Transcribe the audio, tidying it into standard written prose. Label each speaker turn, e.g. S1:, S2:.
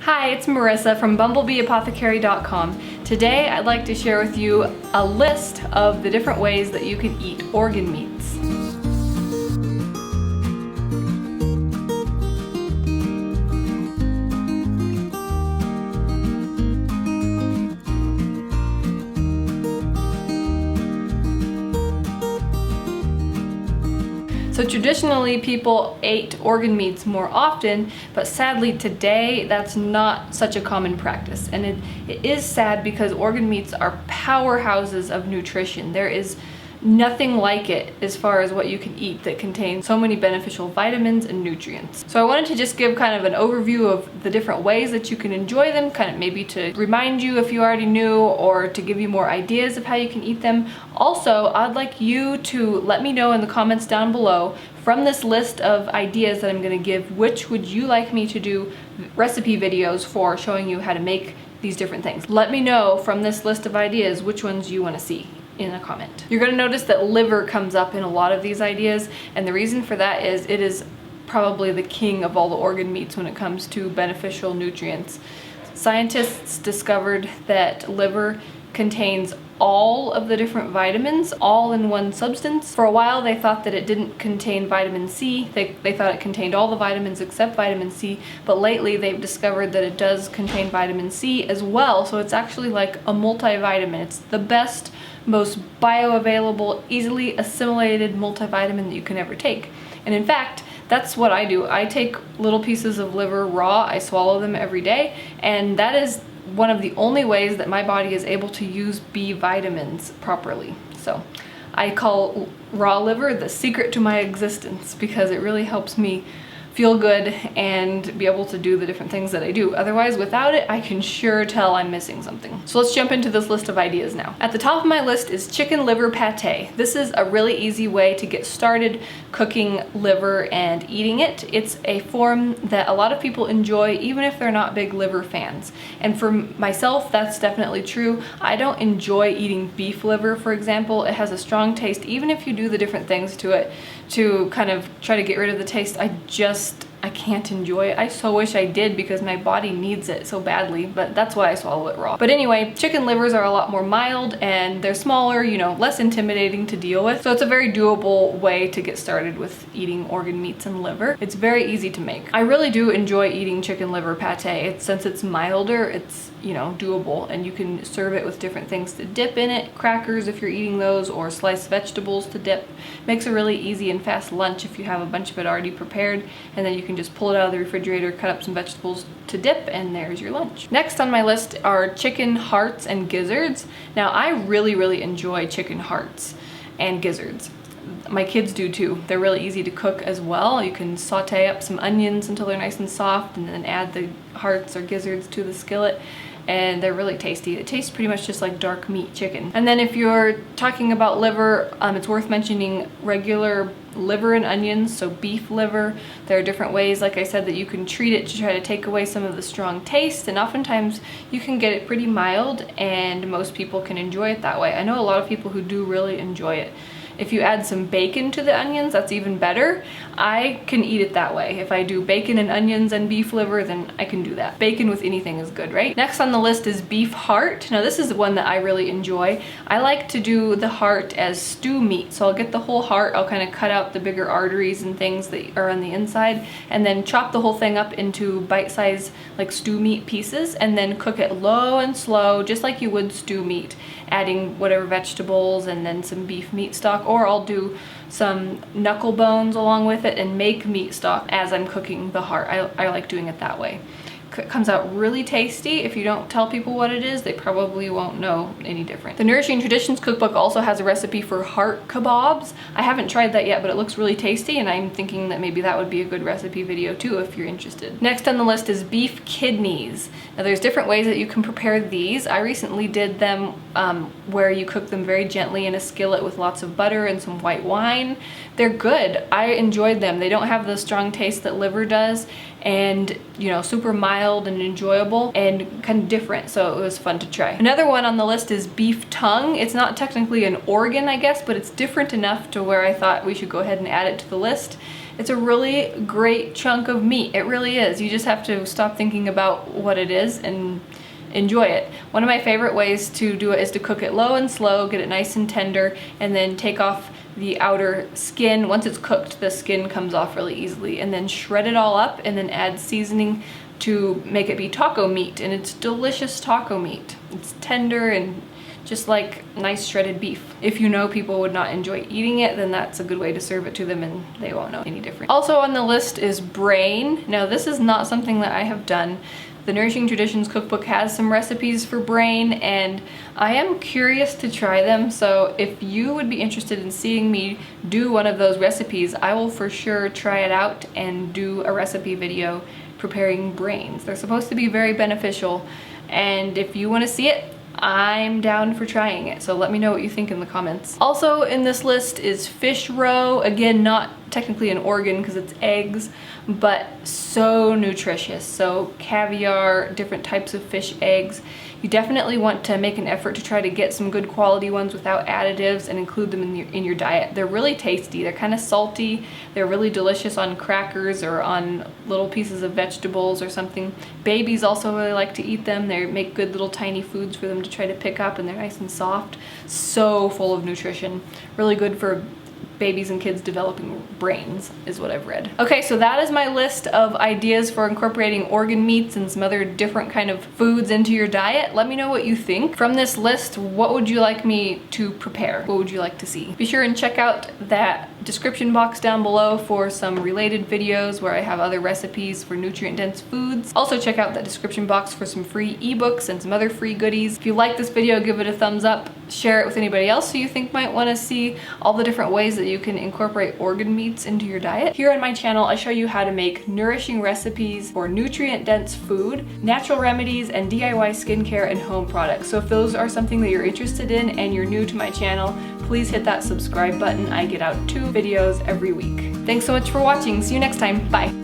S1: Hi, it's Marisa from BumblebeeApothecary.com. Today I'd like to share with you a list of the different ways that you can eat organ meats. So traditionally people ate organ meats more often, but sadly today that's not such a common practice. And it is sad because organ meats are powerhouses of nutrition. There is nothing like it as far as what you can eat that contains so many beneficial vitamins and nutrients. So I wanted to just give kind of an overview of the different ways that you can enjoy them, kind of maybe to remind you if you already knew or to give you more ideas of how you can eat them. Also, I'd like you to let me know in the comments down below from this list of ideas that I'm going to give, which would you like me to do recipe videos for showing you how to make these different things. Let me know from this list of ideas which ones you want to see in a comment. You're going to notice that liver comes up in a lot of these ideas, and the reason for that is it is probably the king of all the organ meats when it comes to beneficial nutrients. Scientists discovered that liver contains all of the different vitamins all in one substance. For a while they thought that it didn't contain vitamin C. They thought it contained all the vitamins except vitamin C, but lately they've discovered that it does contain vitamin C as well, so it's actually like a multivitamin. It's the best, most bioavailable, easily assimilated multivitamin that you can ever take. And in fact, that's what I do. I take little pieces of liver raw, I swallow them every day, and that is one of the only ways that my body is able to use B vitamins properly. So I call raw liver the secret to my existence because it really helps me feel good and be able to do the different things that I do. Otherwise, without it, I can sure tell I'm missing something. So let's jump into this list of ideas now. At the top of my list is chicken liver pate. This is a really easy way to get started cooking liver and eating it. It's a form that a lot of people enjoy even if they're not big liver fans. And for myself, that's definitely true. I don't enjoy eating beef liver, for example. It has a strong taste. Even if you do the different things to it to kind of try to get rid of the taste, I can't enjoy it. I so wish I did because my body needs it so badly, but that's why I swallow it raw. But anyway, chicken livers are a lot more mild and they're smaller, you know, less intimidating to deal with. So it's a very doable way to get started with eating organ meats and liver. It's very easy to make. I really do enjoy eating chicken liver pate. Since it's milder, it's, you know, doable, and you can serve it with different things to dip in it, crackers if you're eating those, or sliced vegetables to dip. Makes a really easy and fast lunch if you have a bunch of it already prepared, and then you can just pull it out of the refrigerator, cut up some vegetables to dip, and there's your lunch. Next on my list are chicken hearts and gizzards. Now I really enjoy chicken hearts and gizzards. My kids do too. They're really easy to cook as well. You can saute up some onions until they're nice and soft and then add the hearts or gizzards to the skillet, and they're really tasty. It tastes pretty much just like dark meat chicken. And then if you're talking about liver, it's worth mentioning regular liver and onions, so beef liver. There are different ways, like I said, that you can treat it to try to take away some of the strong taste, and oftentimes you can get it pretty mild and most people can enjoy it that way. I know a lot of people who do really enjoy it. If you add some bacon to the onions, that's even better. I can eat it that way. If I do bacon and onions and beef liver, then I can do that. Bacon with anything is good, right? Next on the list is beef heart. Now this is one that I really enjoy. I like to do the heart as stew meat. So I'll get the whole heart, I'll kind of cut out the bigger arteries and things that are on the inside, and then chop the whole thing up into bite-sized like stew meat pieces, and then cook it low and slow, just like you would stew meat, adding whatever vegetables and then some beef meat stock, or I'll do some knuckle bones along with it and make meat stock as I'm cooking the heart. I like doing it that way. It comes out really tasty. If you don't tell people what it is, they probably won't know any different. The Nourishing Traditions cookbook also has a recipe for heart kebabs. I haven't tried that yet, but it looks really tasty, and I'm thinking that maybe that would be a good recipe video too if you're interested. Next on the list is beef kidneys. Now there's different ways that you can prepare these. I recently did them where you cook them very gently in a skillet with lots of butter and some white wine. They're good. I enjoyed them. They don't have the strong taste that liver does, and you know, super mild and enjoyable and kind of different, so it was fun to try. Another one on the list is beef tongue. It's not technically an organ, I guess, but it's different enough to where I thought we should go ahead and add it to the list. It's a really great chunk of meat. It really is. You just have to stop thinking about what it is and enjoy it. One of my favorite ways to do it is to cook it low and slow, get it nice and tender, and then take off the outer skin. Once it's cooked, the skin comes off really easily, and then shred it all up and then add seasoning to make it be taco meat, and it's delicious taco meat. It's tender and just like nice shredded beef. If you know people would not enjoy eating it, then that's a good way to serve it to them and they won't know any different. Also on the list is brain. Now this is not something that I have done. The Nourishing Traditions cookbook has some recipes for brain, and I am curious to try them, so if you would be interested in seeing me do one of those recipes, I will for sure try it out and do a recipe video preparing brains. They're supposed to be very beneficial, and if you want to see it, I'm down for trying it, so let me know what you think in the comments. Also in this list is fish roe. Again, not technically an organ because it's eggs, but so nutritious. So caviar, different types of fish eggs. You definitely want to make an effort to try to get some good quality ones without additives and include them in your diet. They're really tasty. They're kind of salty. They're really delicious on crackers or on little pieces of vegetables or something. Babies also really like to eat them. They make good little tiny foods for them to try to pick up, and they're nice and soft. So full of nutrition. Really good for babies and kids developing brains is what I've read. Okay, so that is my list of ideas for incorporating organ meats and some other different kind of foods into your diet. Let me know what you think. From this list, what would you like me to prepare? What would you like to see? Be sure and check out that description box down below for some related videos where I have other recipes for nutrient-dense foods. Also check out that description box for some free ebooks and some other free goodies. If you like this video, give it a thumbs up. Share it with anybody else who you think might want to see all the different ways that you can incorporate organ meats into your diet. Here on my channel, I show you how to make nourishing recipes for nutrient-dense food, natural remedies, and DIY skincare and home products. So if those are something that you're interested in and you're new to my channel, please hit that subscribe button. I get out 2 videos every week. Thanks so much for watching. See you next time. Bye.